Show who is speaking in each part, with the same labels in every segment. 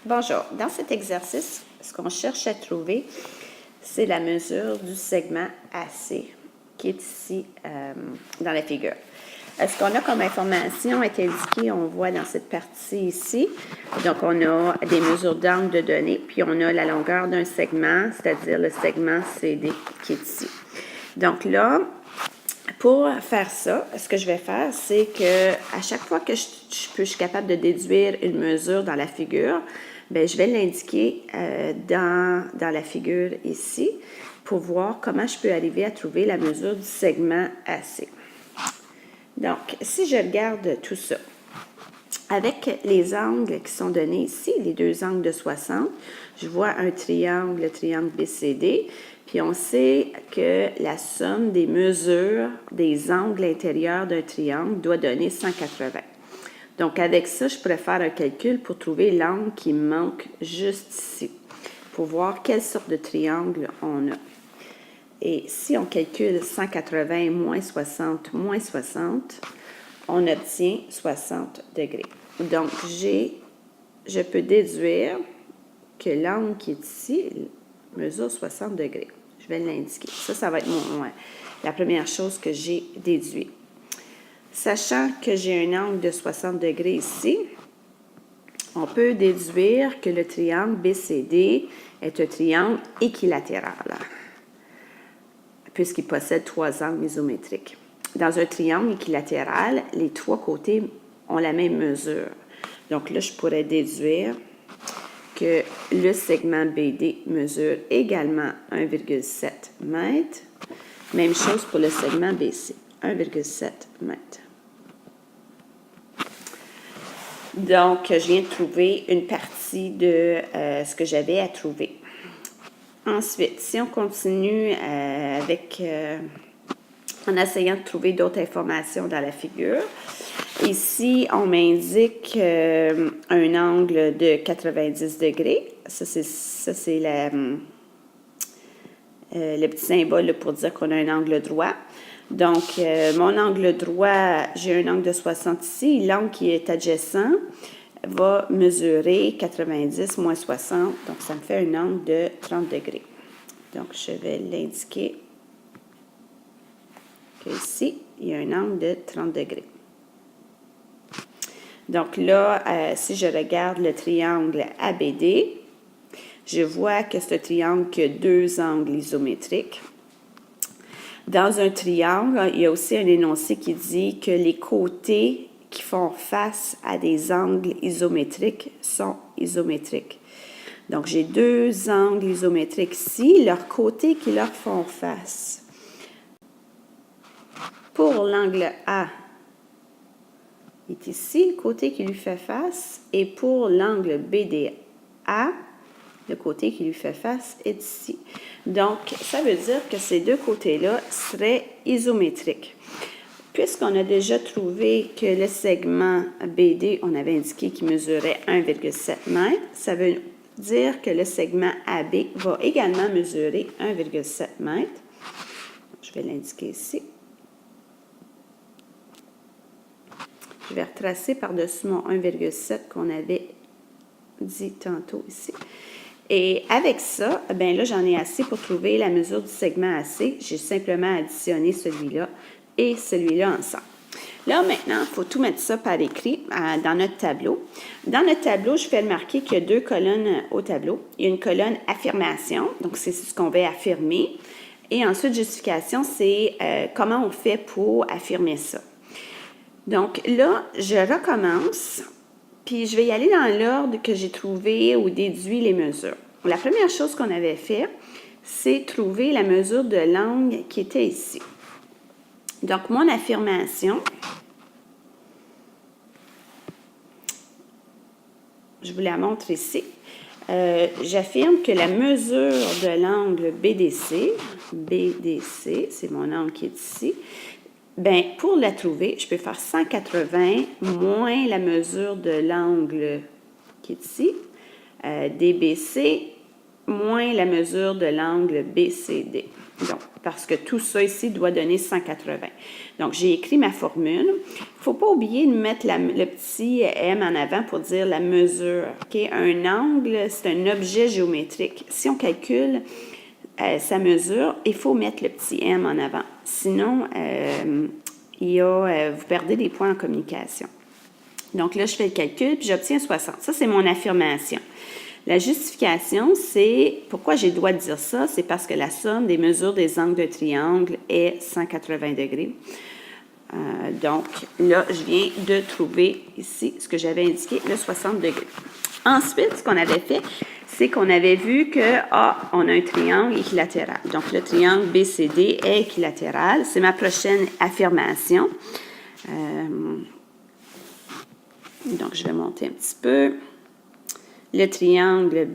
Speaker 1: Bonjour. Dans cet exercice, ce qu'on cherche à trouver, c'est la mesure du segment AC qui est ici dans la figure. Ce qu'on a comme information est indiqué, on voit dans cette partie ici. Donc, on a des mesures d'angle de données, puis on a la longueur d'un segment, c'est-à-dire le segment CD qui est ici. Donc là, pour faire ça, ce que je vais faire, c'est que à chaque fois que je suis capable de déduire une mesure dans la figure, bien, je vais l'indiquer dans la figure ici pour voir comment je peux arriver à trouver la mesure du segment AC. Donc, si je regarde tout ça, avec les angles qui sont donnés ici, les deux angles de 60, je vois un triangle, le triangle BCD, puis on sait que la somme des mesures des angles intérieurs d'un triangle doit donner 180. Donc, avec ça, je pourrais faire un calcul pour trouver l'angle qui me manque juste ici, pour voir quelle sorte de triangle on a. Et si on calcule 180 moins 60, on obtient 60 degrés. Donc, je peux déduire que l'angle qui est ici mesure 60 degrés. Je vais l'indiquer. Ça va être la première chose que j'ai déduit. Sachant que j'ai un angle de 60 degrés ici, on peut déduire que le triangle BCD est un triangle équilatéral, puisqu'il possède trois angles isométriques. Dans un triangle équilatéral, les trois côtés ont la même mesure. Donc là, je pourrais déduire que le segment BD mesure également 1,7 m. Même chose pour le segment BC, 1,7 m. Donc, je viens de trouver une partie de ce que j'avais à trouver. Ensuite, si on continue en essayant de trouver d'autres informations dans la figure, ici, on m'indique un angle de 90 degrés. Ça, c'est le petit symbole pour dire qu'on a un angle droit. Donc, mon angle droit, j'ai un angle de 60 ici. L'angle qui est adjacent va mesurer 90 moins 60. Donc, ça me fait un angle de 30 degrés. Donc, je vais l'indiquer qu'ici, il y a un angle de 30 degrés. Donc là, si je regarde le triangle ABD, je vois que ce triangle a deux angles isométriques. Dans un triangle, il y a aussi un énoncé qui dit que les côtés qui font face à des angles isométriques sont isométriques. Donc, j'ai deux angles isométriques ici, leurs côtés qui leur font face. Pour l'angle A, il est ici, le côté qui lui fait face, et pour l'angle BDA, le côté qui lui fait face est ici. Donc, ça veut dire que ces deux côtés-là seraient isométriques. Puisqu'on a déjà trouvé que le segment BD, on avait indiqué qu'il mesurait 1,7 m, ça veut dire que le segment AB va également mesurer 1,7 m. Je vais l'indiquer ici. Je vais retracer par-dessus mon 1,7 qu'on avait dit tantôt ici. Et avec ça, bien là, j'en ai assez pour trouver la mesure du segment AC. J'ai simplement additionné celui-là et celui-là ensemble. Là, maintenant, il faut tout mettre ça par écrit dans notre tableau. Dans notre tableau, je fais remarquer qu'il y a deux colonnes au tableau. Il y a une colonne affirmation, donc c'est ce qu'on va affirmer. Et ensuite, justification, c'est comment on fait pour affirmer ça. Donc là, je recommence, puis je vais y aller dans l'ordre que j'ai trouvé ou déduit les mesures. La première chose qu'on avait fait, c'est trouver la mesure de l'angle qui était ici. Donc, mon affirmation, je vous la montre ici. J'affirme que la mesure de l'angle BDC, c'est mon angle qui est ici, bien, pour la trouver, je peux faire 180 moins la mesure de l'angle qui est ici, DBC, moins la mesure de l'angle BCD. Donc, parce que tout ça ici doit donner 180. Donc, j'ai écrit ma formule. Il ne faut pas oublier de mettre le petit M en avant pour dire la mesure. Okay? Un angle, c'est un objet géométrique. Si on calcule sa mesure, il faut mettre le petit M en avant. Sinon, vous perdez des points en communication. Donc là, je fais le calcul, puis j'obtiens 60. Ça, c'est mon affirmation. La justification, c'est, pourquoi j'ai le droit de dire ça? C'est parce que la somme des mesures des angles de triangle est 180 degrés. Donc, là, je viens de trouver ici ce que j'avais indiqué, le 60 degrés. Ensuite, ce qu'on avait fait, c'est qu'on avait vu que, on a un triangle équilatéral. Donc, le triangle BCD est équilatéral. C'est ma prochaine affirmation. Donc, je vais monter un petit peu. Le triangle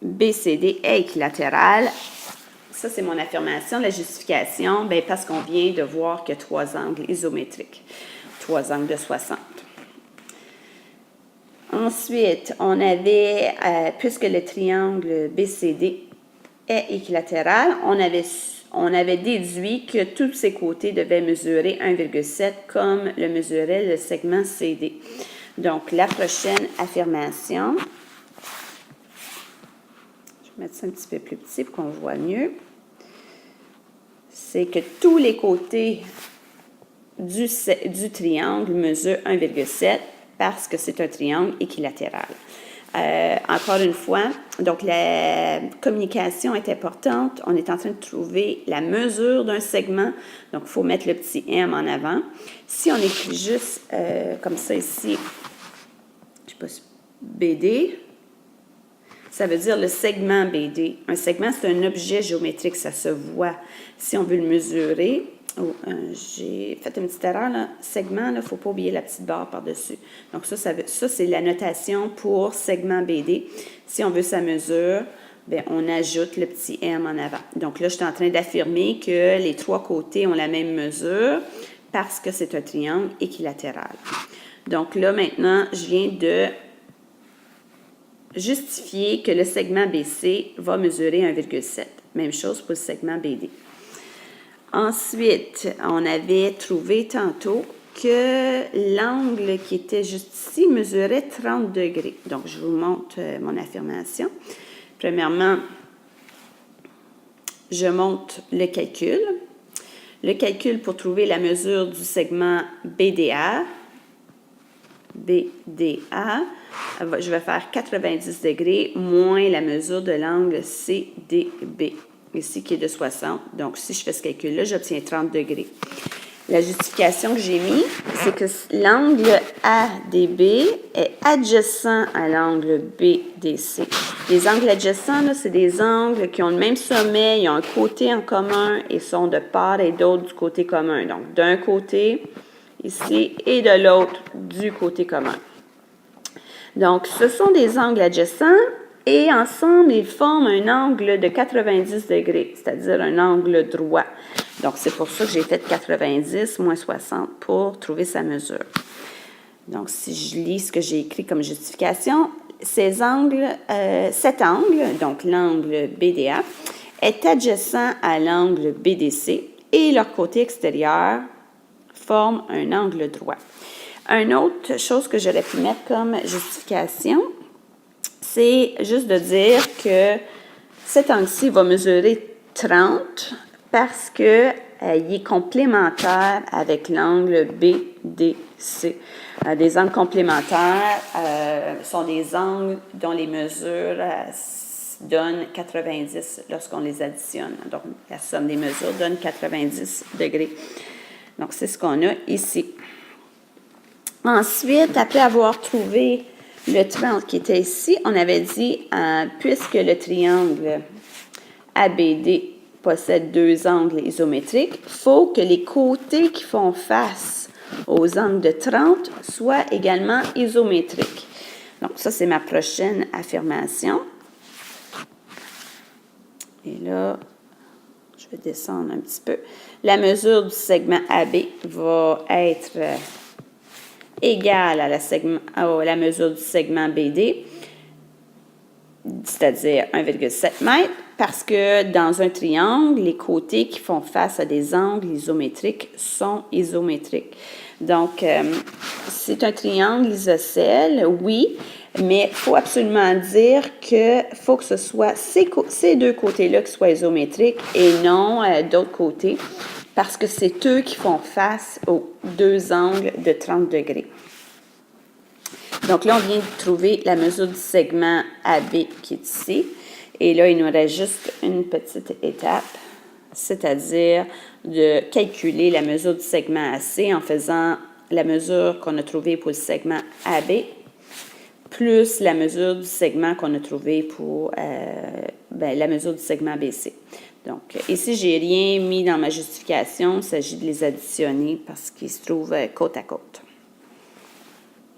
Speaker 1: BCD est équilatéral. Ça, c'est mon affirmation. La justification, bien, parce qu'on vient de voir qu'il y a 3 angles isométriques, 3 angles de 60. Ensuite, on avait, puisque le triangle BCD est équilatéral, on avait déduit que tous ses côtés devaient mesurer 1,7 comme le mesurait le segment CD. Donc, la prochaine affirmation, je vais mettre ça un petit peu plus petit pour qu'on voit mieux, c'est que tous les côtés du triangle mesurent 1,7 parce que c'est un triangle équilatéral. Encore une fois, donc la communication est importante. On est en train de trouver la mesure d'un segment. Donc, il faut mettre le petit M en avant. Si on écrit juste comme ça ici, je ne sais pas, BD, ça veut dire le segment BD. Un segment, c'est un objet géométrique, ça se voit. Si on veut le mesurer, j'ai fait une petite erreur, là. Segment, il ne faut pas oublier la petite barre par-dessus. Donc, ça c'est la notation pour segment BD. Si on veut sa mesure, bien, on ajoute le petit M en avant. Donc là, je suis en train d'affirmer que les 3 côtés ont la même mesure parce que c'est un triangle équilatéral. Donc là, maintenant, je viens de justifier que le segment BC va mesurer 1,7. Même chose pour le segment BD. Ensuite, on avait trouvé tantôt que l'angle qui était juste ici mesurait 30 degrés. Donc, je vous montre mon affirmation. Premièrement, je montre le calcul. Le calcul pour trouver la mesure du segment BDA. Je vais faire 90 degrés moins la mesure de l'angle CDB, ici qui est de 60. Donc, si je fais ce calcul-là, j'obtiens 30 degrés. La justification que j'ai mis, c'est que l'angle ADB est adjacent à l'angle BDC. Les angles adjacents, c'est des angles qui ont le même sommet, ils ont un côté en commun et sont de part et d'autre du côté commun. Donc, d'un côté, ici, et de l'autre, du côté commun. Donc, ce sont des angles adjacents et ensemble, ils forment un angle de 90 degrés, c'est-à-dire un angle droit. Donc, c'est pour ça que j'ai fait 90 moins 60 pour trouver sa mesure. Donc, si je lis ce que j'ai écrit comme justification, cet angle, donc l'angle BDA, est adjacent à l'angle BDC et leur côté extérieur forme un angle droit. Une autre chose que j'aurais pu mettre comme justification, c'est juste de dire que cet angle-ci va mesurer 30 parce qu'il est complémentaire avec l'angle BDC. Des angles complémentaires sont des angles dont les mesures donnent 90 lorsqu'on les additionne. Donc, la somme des mesures donne 90 degrés. Donc, c'est ce qu'on a ici. Ensuite, après avoir trouvé le 30 qui était ici, on avait dit, puisque le triangle ABD possède 2 angles isométriques, il faut que les côtés qui font face aux angles de 30 soient également isométriques. Donc, ça, c'est ma prochaine affirmation. Et là, je vais descendre un petit peu. La mesure du segment AB va être égale à la mesure du segment BD. c'est-à-dire 1,7 m, parce que dans un triangle, les côtés qui font face à des angles isométriques sont isométriques. Donc, c'est un triangle isocèle, oui, mais il faut absolument dire qu'il faut que ce soit ces deux côtés-là qui soient isométriques et non d'autres côtés, parce que c'est eux qui font face aux deux angles de 30 degrés. Donc là, on vient de trouver la mesure du segment AB qui est ici. Et là, il nous reste juste une petite étape, c'est-à-dire de calculer la mesure du segment AC en faisant la mesure qu'on a trouvée pour le segment AB, plus la mesure du segment qu'on a trouvé pour la mesure du segment BC. Donc, ici, je n'ai rien mis dans ma justification. Il s'agit de les additionner parce qu'ils se trouvent côte à côte.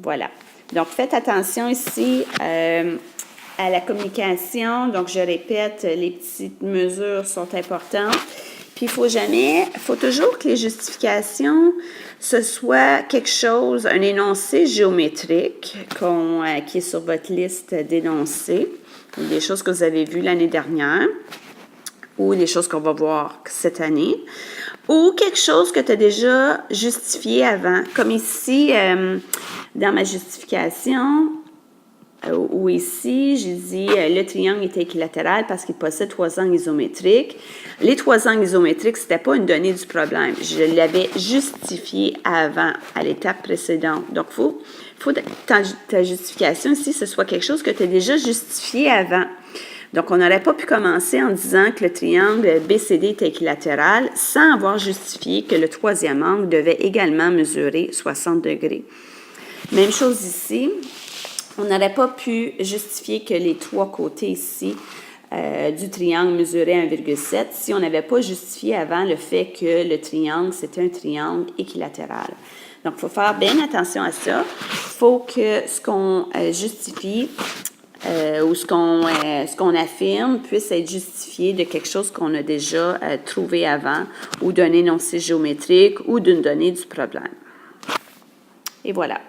Speaker 1: Voilà. Donc, faites attention ici à la communication. Donc, je répète, les petites mesures sont importantes. Puis, il faut toujours que les justifications, ce soit quelque chose, un énoncé géométrique qui est sur votre liste d'énoncés, des choses que vous avez vues l'année dernière, ou des choses qu'on va voir cette année, ou quelque chose que tu as déjà justifié avant. Comme ici, dans ma justification, ou ici, j'ai dit le triangle est équilatéral parce qu'il possède 3 angles isométriques. Les 3 angles isométriques, ce n'était pas une donnée du problème. Je l'avais justifié avant, à l'étape précédente. Donc, il faut que ta justification ici, ce soit quelque chose que tu as déjà justifié avant. Donc, on n'aurait pas pu commencer en disant que le triangle BCD est équilatéral sans avoir justifié que le troisième angle devait également mesurer 60 degrés. Même chose ici. On n'aurait pas pu justifier que les 3 côtés ici du triangle mesuraient 1,7 si on n'avait pas justifié avant le fait que le triangle, c'était un triangle équilatéral. Donc, il faut faire bien attention à ça. Il faut que ce qu'on justifie ou ce qu'on affirme puisse être justifié de quelque chose qu'on a déjà trouvé avant ou d'un énoncé géométrique ou d'une donnée du problème. Et voilà.